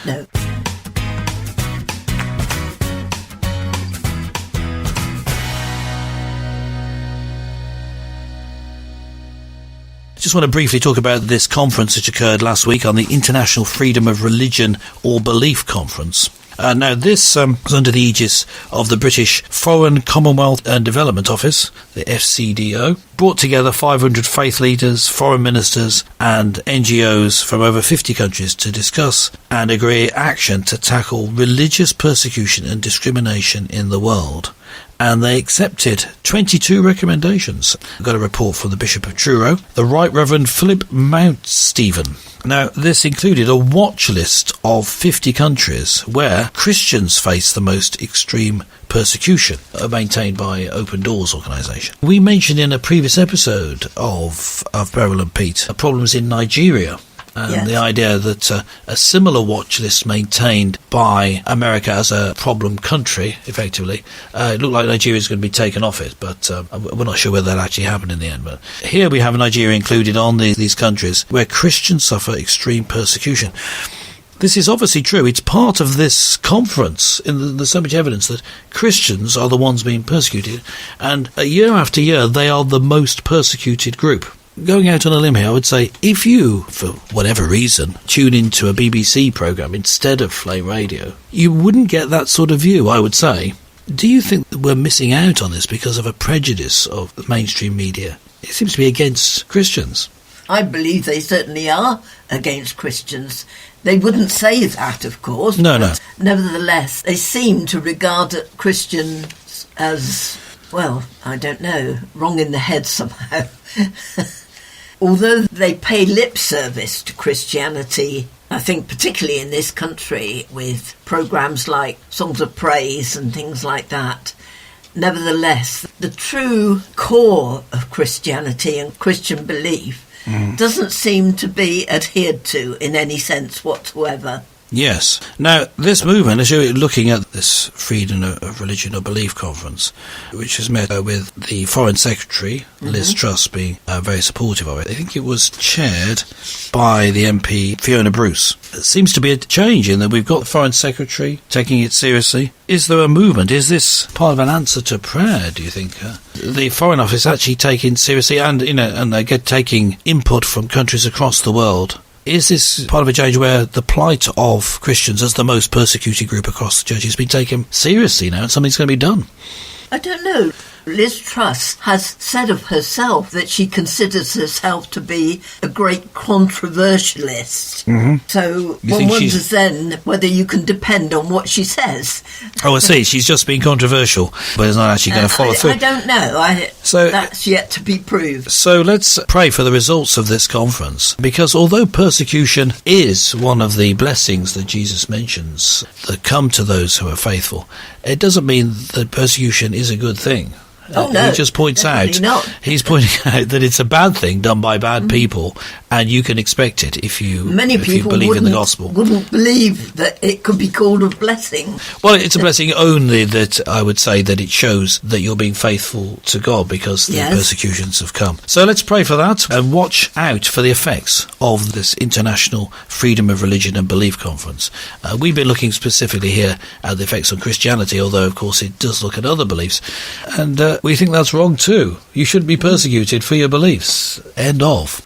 No. I just want to briefly talk about this conference which occurred last week on the International Freedom of Religion or Belief Conference. Now, this was under the aegis of the British Foreign, Commonwealth and Development Office, the FCDO, brought together 500 faith leaders, foreign ministers and NGOs from over 50 countries to discuss and agree action to tackle religious persecution and discrimination in the world. And they accepted 22 recommendations. I got a report from the Bishop of Truro, the Right Reverend Philip Mountstephen. Now, this included a watch list of 50 countries where Christians face the most extreme persecution, maintained by Open Doors organisation. We mentioned in a previous episode of Beryl and Pete problems in Nigeria. And yes, the idea that a similar watch list maintained by America as a problem country, effectively, it looked like Nigeria is going to be taken off it, but we're not sure whether that actually happened in the end. But here we have Nigeria included on these countries where Christians suffer extreme persecution. This is obviously true. It's part of this conference, and there's so much evidence that Christians are the ones being persecuted, and year after year they are the most persecuted group. Going out on a limb here, I would say, if you, for whatever reason, tune into a BBC programme instead of Flame Radio, you wouldn't get that sort of view, I would say. Do you think that we're missing out on this because of a prejudice of the mainstream media? It seems to be against Christians. I believe they certainly are against Christians. They wouldn't say that, of course. No. Nevertheless, they seem to regard Christians as, well, I don't know, wrong in the head somehow. Although they pay lip service to Christianity, I think particularly in this country with programmes like Songs of Praise and things like that, nevertheless, the true core of Christianity and Christian belief doesn't seem to be adhered to in any sense whatsoever. Yes. Now, this movement, as you're looking at this Freedom of Religion or Belief Conference, which has met with the Foreign Secretary, Liz Truss, being very supportive of it, I think it was chaired by the MP Fiona Bruce. It seems to be a change in that we've got the Foreign Secretary taking it seriously. Is there a movement? Is this part of an answer to prayer, do you think? The Foreign Office actually taking seriously and taking input from countries across the world. Is this part of a change where the plight of Christians as the most persecuted group across the church has been taken seriously now and something's going to be done? I don't know. Liz Truss has said of herself that she considers herself to be a great controversialist. So one wonders then whether you can depend on what she says. Oh, I see. She's just been controversial, but is not actually going to follow through. I don't know. That's yet to be proved. So let's pray for the results of this conference, because although persecution is one of the blessings that Jesus mentions that come to those who are faithful, it doesn't mean that persecution is a good thing. Oh, no, he just points out, he's pointing out that it's a bad thing done by bad people, and you can expect it if you believe in the gospel. Wouldn't believe that it could be called a blessing. Well, it's a blessing only that I would say that it shows that you're being faithful to God because the persecutions have come. So let's pray for that and watch out for the effects of this International Freedom of Religion and Belief Conference. We've been looking specifically here at the effects on Christianity, although of course it does look at other beliefs, and we think that's wrong too. You shouldn't be persecuted for your beliefs. End of.